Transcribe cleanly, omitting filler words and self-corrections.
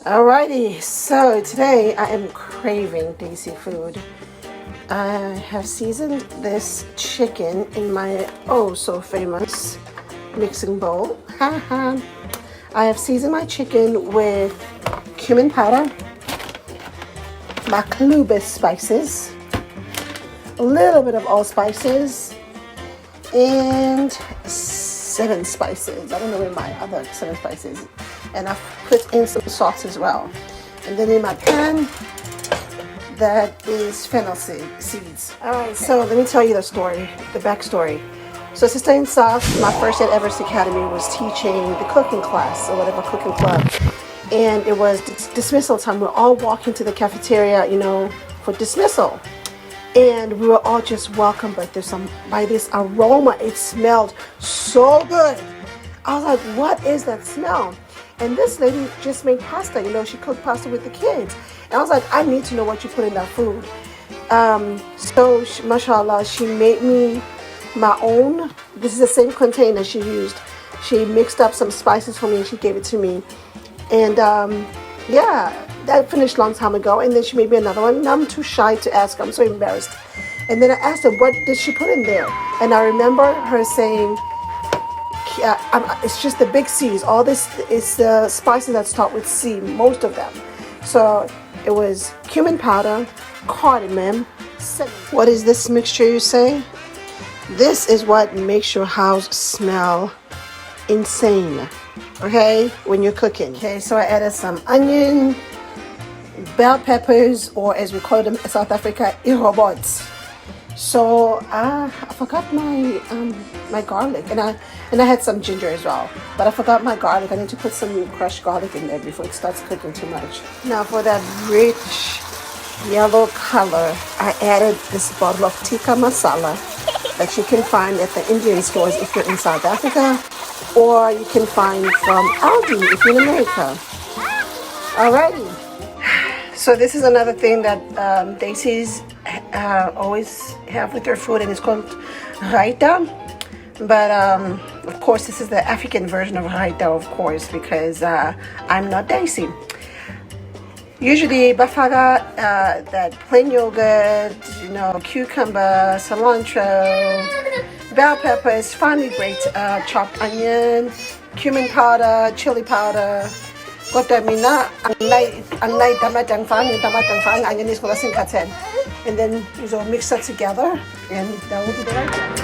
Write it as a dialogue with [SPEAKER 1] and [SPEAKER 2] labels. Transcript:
[SPEAKER 1] Alrighty, so today I am craving Desi food. I have seasoned this chicken in my oh so famous mixing bowl. I have seasoned my chicken with cumin powder, Maclubus spices, a little bit of all spices, and 7 spices. I don't know where my other 7 spices. And I've put in some salt as well. And then in my pan, that is fennel seeds. Alright, so let me tell you the story, the backstory. So Sister Insaf, my first at Everest Academy, was teaching the cooking class, or whatever cooking club. And it was dismissal time. We're all walking to the cafeteria, for dismissal. And we were all just welcomed by this aroma. It smelled so good. I was like, what is that smell? And this lady just made pasta, she cooked pasta with the kids. And I was like, I need to know what you put in that food. So, mashallah, she made me my own. This is the same container she used. She mixed up some spices for me and she gave it to me. And that finished a long time ago. And then she made me another one. Now I'm too shy to ask her. I'm so embarrassed. And then I asked her, what did she put in there? And I remember her saying, it's just the big C's. All this is the spices that start with C, most of them. So it was cumin powder, cardamom, cinnamon. What is this mixture you say? This is what makes your house smell insane, okay, when you're cooking. Okay, so I added some onion, bell peppers, or as we call them in South Africa, irobots. So I forgot my garlic, and I had some ginger as well, but I forgot my garlic. I need to put some crushed garlic in there before it starts cooking too much. Now for that rich yellow color, I added this bottle of tikka masala that you can find at the Indian stores if you're in South Africa, or you can find from Aldi if you're in America. Alrighty. So this is another thing that Desis always have with their food, and it's called raita. But of course, this is the African version of raita, of course, because I'm not Desi. Usually, bafaga, that plain yogurt, cucumber, cilantro, bell peppers, finely grated chopped onion, cumin powder, chili powder. Unlike tamatang onion is and then you mix that together, and that will be the raita.